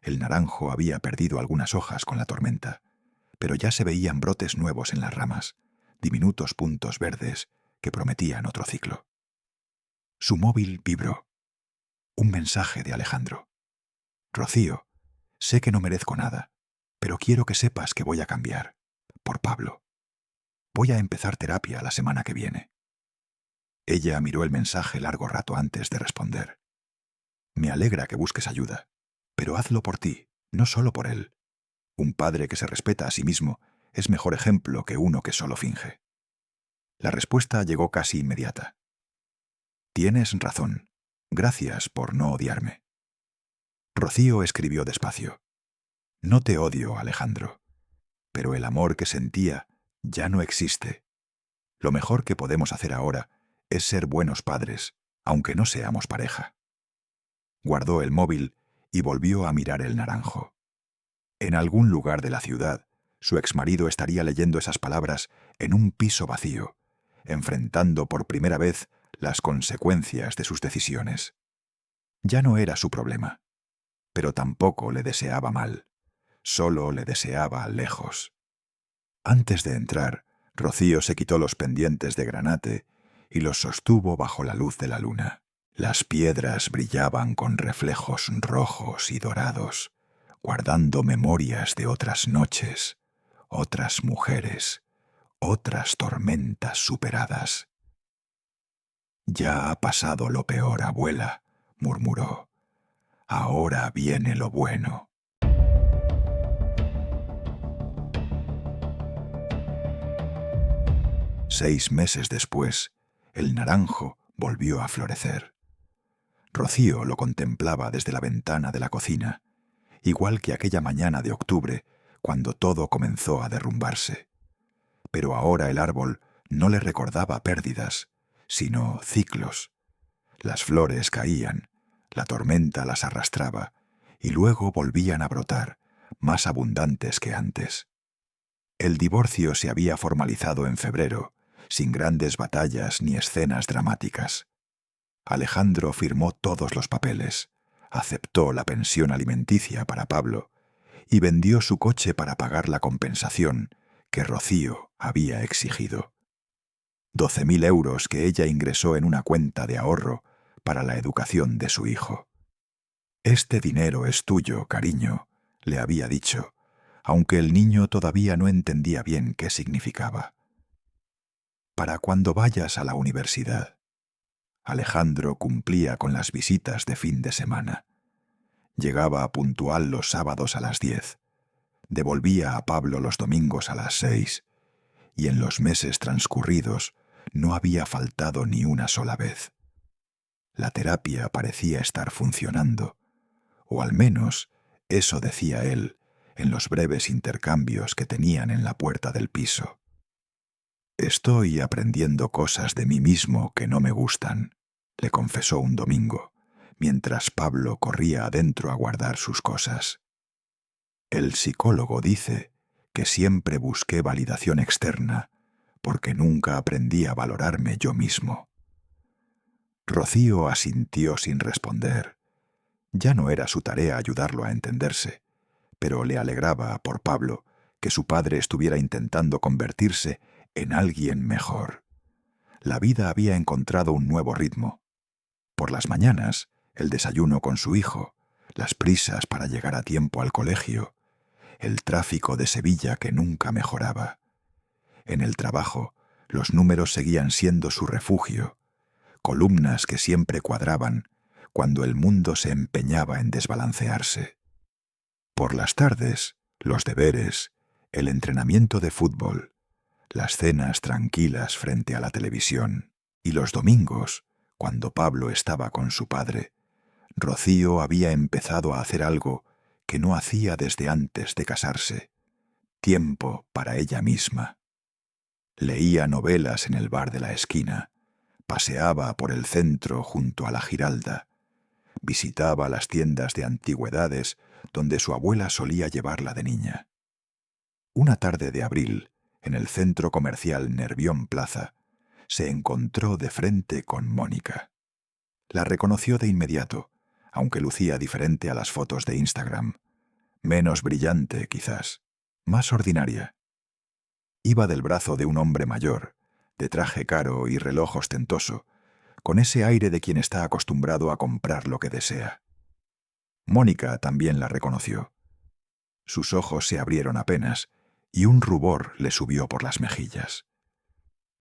El naranjo había perdido algunas hojas con la tormenta, pero ya se veían brotes nuevos en las ramas, diminutos puntos verdes que prometían otro ciclo. Su móvil vibró. Un mensaje de Alejandro. Rocío, sé que no merezco nada, pero quiero que sepas que voy a cambiar. Por Pablo. Voy a empezar terapia la semana que viene. Ella miró el mensaje largo rato antes de responder. Me alegra que busques ayuda, pero hazlo por ti, no solo por él. Un padre que se respeta a sí mismo es mejor ejemplo que uno que solo finge. La respuesta llegó casi inmediata. Tienes razón. Gracias por no odiarme. Rocío escribió despacio. No te odio, Alejandro, pero el amor que sentía ya no existe. Lo mejor que podemos hacer ahora es ser buenos padres, aunque no seamos pareja. Guardó el móvil y volvió a mirar el naranjo. En algún lugar de la ciudad, su exmarido estaría leyendo esas palabras en un piso vacío, enfrentando por primera vez las consecuencias de sus decisiones. Ya no era su problema, pero tampoco le deseaba mal, solo le deseaba lejos. Antes de entrar, Rocío se quitó los pendientes de granate y los sostuvo bajo la luz de la luna. Las piedras brillaban con reflejos rojos y dorados, guardando memorias de otras noches, otras mujeres, otras tormentas superadas. Ya ha pasado lo peor, abuela, murmuró. Ahora viene lo bueno. Seis meses después, el naranjo volvió a florecer. Rocío lo contemplaba desde la ventana de la cocina, igual que aquella mañana de octubre, cuando todo comenzó a derrumbarse. Pero ahora el árbol no le recordaba pérdidas, sino ciclos. Las flores caían, la tormenta las arrastraba, y luego volvían a brotar, más abundantes que antes. El divorcio se había formalizado en febrero, sin grandes batallas ni escenas dramáticas. Alejandro firmó todos los papeles, aceptó la pensión alimenticia para Pablo y vendió su coche para pagar la compensación que Rocío había exigido. 12.000 euros que ella ingresó en una cuenta de ahorro para la educación de su hijo. Este dinero es tuyo, cariño, le había dicho, aunque el niño todavía no entendía bien qué significaba. Para cuando vayas a la universidad. Alejandro cumplía con las visitas de fin de semana. Llegaba puntual los sábados a las 10, devolvía a Pablo los domingos a las 6, y en los meses transcurridos no había faltado ni una sola vez. La terapia parecía estar funcionando, o al menos eso decía él en los breves intercambios que tenían en la puerta del piso. Estoy aprendiendo cosas de mí mismo que no me gustan, le confesó un domingo, mientras Pablo corría adentro a guardar sus cosas. El psicólogo dice que siempre busqué validación externa, porque nunca aprendí a valorarme yo mismo. Rocío asintió sin responder. Ya no era su tarea ayudarlo a entenderse, pero le alegraba por Pablo que su padre estuviera intentando convertirse en alguien mejor. La vida había encontrado un nuevo ritmo. Por las mañanas, el desayuno con su hijo, las prisas para llegar a tiempo al colegio, el tráfico de Sevilla que nunca mejoraba. En el trabajo, los números seguían siendo su refugio, columnas que siempre cuadraban cuando el mundo se empeñaba en desbalancearse. Por las tardes, los deberes, el entrenamiento de fútbol, las cenas tranquilas frente a la televisión, y los domingos, cuando Pablo estaba con su padre, Rocío había empezado a hacer algo que no hacía desde antes de casarse: tiempo para ella misma. Leía novelas en el bar de la esquina, paseaba por el centro junto a la Giralda, visitaba las tiendas de antigüedades donde su abuela solía llevarla de niña. Una tarde de abril, en el centro comercial Nervión Plaza, se encontró de frente con Mónica. La reconoció de inmediato, aunque lucía diferente a las fotos de Instagram. Menos brillante, quizás, más ordinaria. Iba del brazo de un hombre mayor, de traje caro y reloj ostentoso, con ese aire de quien está acostumbrado a comprar lo que desea. Mónica también la reconoció. Sus ojos se abrieron apenas y un rubor le subió por las mejillas.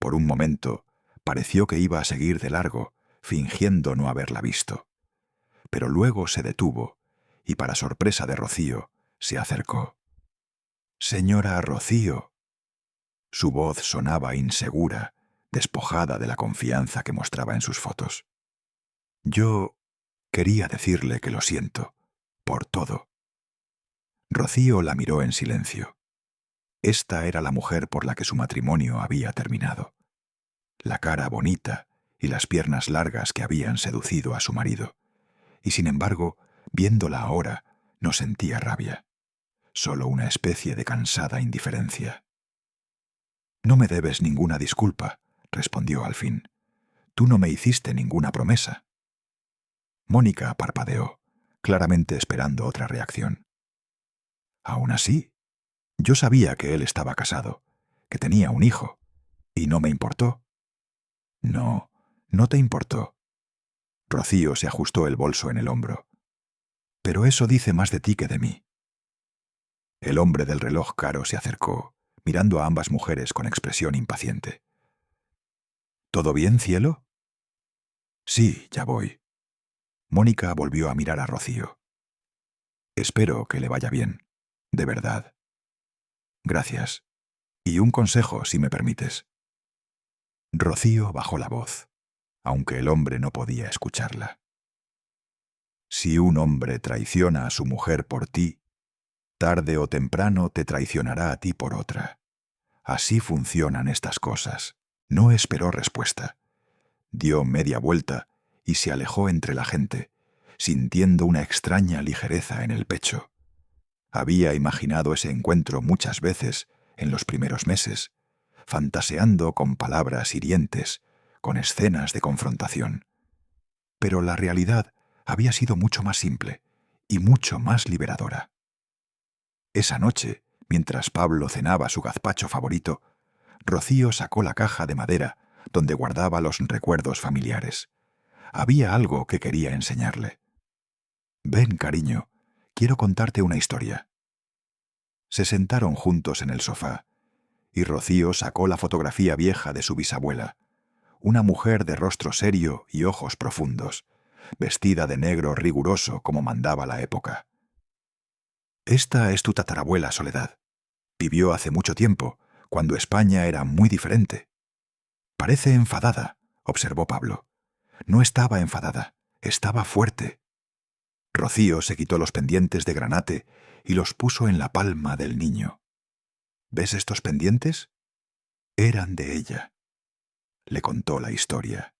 Por un momento pareció que iba a seguir de largo, fingiendo no haberla visto. Pero luego se detuvo y, para sorpresa de Rocío, se acercó. «Señora Rocío». Su voz sonaba insegura, despojada de la confianza que mostraba en sus fotos. «Yo quería decirle que lo siento, por todo». Rocío la miró en silencio. Esta era la mujer por la que su matrimonio había terminado. La cara bonita y las piernas largas que habían seducido a su marido. Y sin embargo, viéndola ahora, no sentía rabia, solo una especie de cansada indiferencia. «No me debes ninguna disculpa», respondió al fin. «Tú no me hiciste ninguna promesa». Mónica parpadeó, claramente esperando otra reacción. «Aún así, yo sabía que él estaba casado, que tenía un hijo, y no me importó». «No, no te importó». Rocío se ajustó el bolso en el hombro. «Pero eso dice más de ti que de mí». El hombre del reloj caro se acercó, mirando a ambas mujeres con expresión impaciente. «¿Todo bien, cielo?» «Sí, ya voy». Mónica volvió a mirar a Rocío. «Espero que le vaya bien, de verdad». «Gracias. Y un consejo, si me permites». Rocío bajó la voz, aunque el hombre no podía escucharla. «Si un hombre traiciona a su mujer por ti, tarde o temprano te traicionará a ti por otra. Así funcionan estas cosas». No esperó respuesta. Dio media vuelta y se alejó entre la gente, sintiendo una extraña ligereza en el pecho. Había imaginado ese encuentro muchas veces en los primeros meses, fantaseando con palabras hirientes, con escenas de confrontación. Pero la realidad había sido mucho más simple y mucho más liberadora. Esa noche, mientras Pablo cenaba su gazpacho favorito, Rocío sacó la caja de madera donde guardaba los recuerdos familiares. Había algo que quería enseñarle. «Ven, cariño, quiero contarte una historia». Se sentaron juntos en el sofá, y Rocío sacó la fotografía vieja de su bisabuela, una mujer de rostro serio y ojos profundos, vestida de negro riguroso como mandaba la época. «Esta es tu tatarabuela, Soledad. Vivió hace mucho tiempo, cuando España era muy diferente». «Parece enfadada», observó Pablo. «No estaba enfadada, estaba fuerte». Rocío se quitó los pendientes de granate y los puso en la palma del niño. «¿Ves estos pendientes? Eran de ella». Le contó la historia,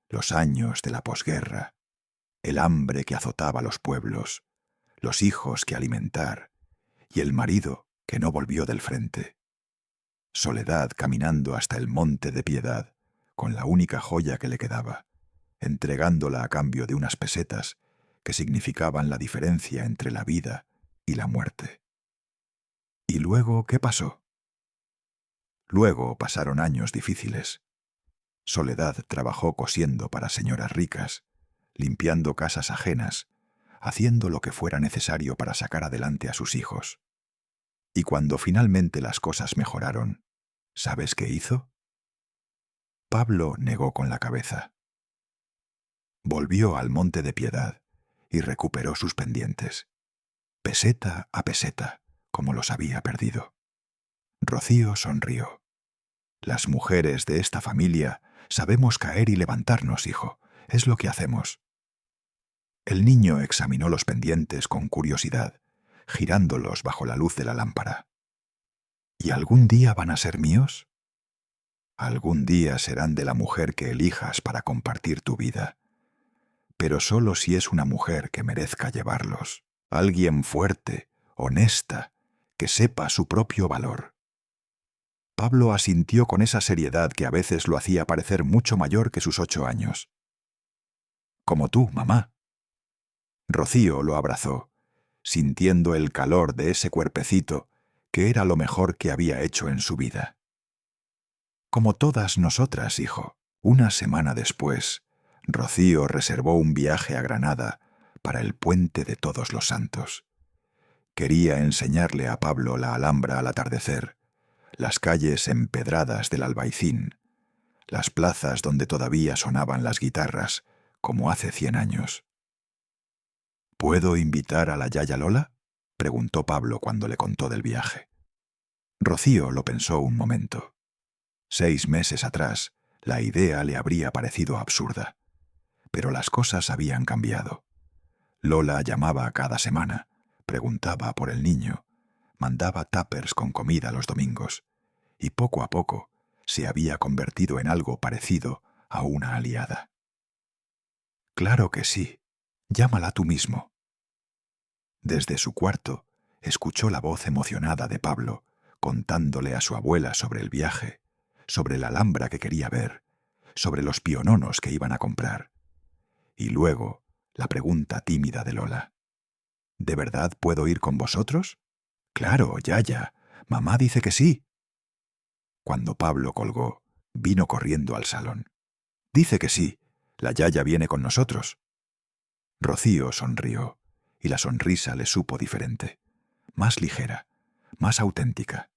los años de la posguerra, el hambre que azotaba los pueblos, los hijos que alimentar y el marido que no volvió del frente. Soledad caminando hasta el Monte de Piedad, con la única joya que le quedaba, entregándola a cambio de unas pesetas que significaban la diferencia entre la vida y la muerte. ¿Y luego qué pasó? Luego pasaron años difíciles. Soledad trabajó cosiendo para señoras ricas, limpiando casas ajenas, haciendo lo que fuera necesario para sacar adelante a sus hijos. Y cuando finalmente las cosas mejoraron, ¿sabes qué hizo? Pablo negó con la cabeza. Volvió al Monte de Piedad y recuperó sus pendientes, peseta a peseta, como los había perdido. Rocío sonrió. «Las mujeres de esta familia sabemos caer y levantarnos, hijo. Es lo que hacemos». El niño examinó los pendientes con curiosidad, girándolos bajo la luz de la lámpara. «¿Y algún día van a ser míos?» «Algún día serán de la mujer que elijas para compartir tu vida. Pero solo si es una mujer que merezca llevarlos. Alguien fuerte, honesta, que sepa su propio valor». Pablo asintió con esa seriedad que a veces lo hacía parecer mucho mayor que sus 8 años. «Como tú, mamá». Rocío lo abrazó, sintiendo el calor de ese cuerpecito que era lo mejor que había hecho en su vida. «Como todas nosotras, hijo». Una semana después, Rocío reservó un viaje a Granada para el Puente de Todos los Santos. Quería enseñarle a Pablo la Alhambra al atardecer, las calles empedradas del Albaicín, las plazas donde todavía sonaban las guitarras, como hace 100 años. ¿Puedo invitar a la Yaya Lola?, preguntó Pablo cuando le contó del viaje. Rocío lo pensó un momento. 6 meses atrás, la idea le habría parecido absurda. Pero las cosas habían cambiado. Lola llamaba cada semana, preguntaba por el niño, mandaba tuppers con comida los domingos, y poco a poco se había convertido en algo parecido a una aliada. «Claro que sí. Llámala tú mismo». Desde su cuarto, escuchó la voz emocionada de Pablo, contándole a su abuela sobre el viaje, sobre la Alhambra que quería ver, sobre los piononos que iban a comprar. Y luego, la pregunta tímida de Lola. «¿De verdad puedo ir con vosotros?» «Claro, Yaya. Mamá dice que sí». Cuando Pablo colgó, vino corriendo al salón. «Dice que sí. La Yaya viene con nosotros». Rocío sonrió, y la sonrisa le supo diferente, más ligera, más auténtica.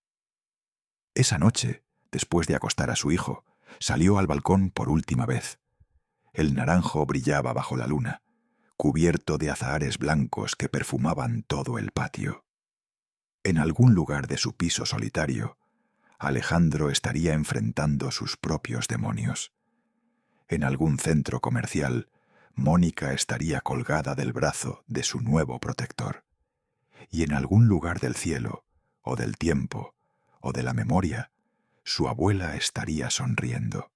Esa noche, después de acostar a su hijo, salió al balcón por última vez. El naranjo brillaba bajo la luna, cubierto de azahares blancos que perfumaban todo el patio. En algún lugar de su piso solitario, Alejandro estaría enfrentando sus propios demonios. En algún centro comercial, Mónica estaría colgada del brazo de su nuevo protector. Y en algún lugar del cielo, o del tiempo, o de la memoria, su abuela estaría sonriendo.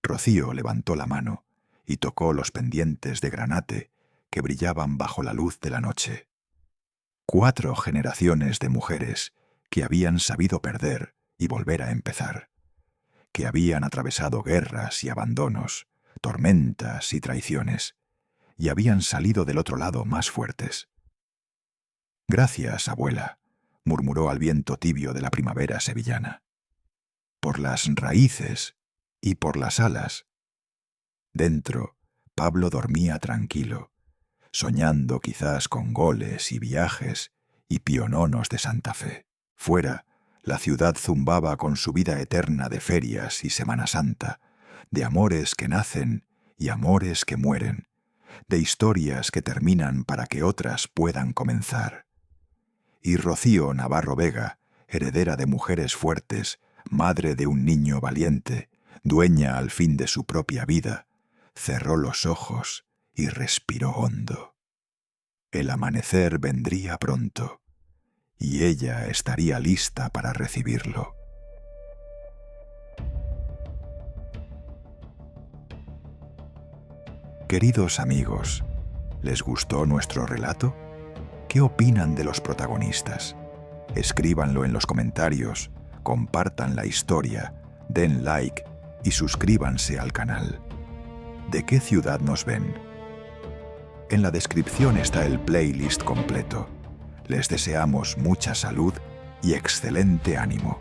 Rocío levantó la mano y tocó los pendientes de granate que brillaban bajo la luz de la noche. 4 generaciones de mujeres que habían sabido perder y volver a empezar, que habían atravesado guerras y abandonos, tormentas y traiciones, y habían salido del otro lado más fuertes. «Gracias, abuela», murmuró al viento tibio de la primavera sevillana. «Por las raíces y por las alas». Dentro, Pablo dormía tranquilo, soñando quizás con goles y viajes y piononos de Santa Fe. Fuera, la ciudad zumbaba con su vida eterna de ferias y Semana Santa, de amores que nacen y amores que mueren, de historias que terminan para que otras puedan comenzar. Y Rocío Navarro Vega, heredera de mujeres fuertes, madre de un niño valiente, dueña al fin de su propia vida, cerró los ojos y respiró hondo. El amanecer vendría pronto, y ella estaría lista para recibirlo. Queridos amigos, ¿les gustó nuestro relato? ¿Qué opinan de los protagonistas? Escríbanlo en los comentarios, compartan la historia, den like y suscríbanse al canal. ¿De qué ciudad nos ven? En la descripción está el playlist completo. Les deseamos mucha salud y excelente ánimo.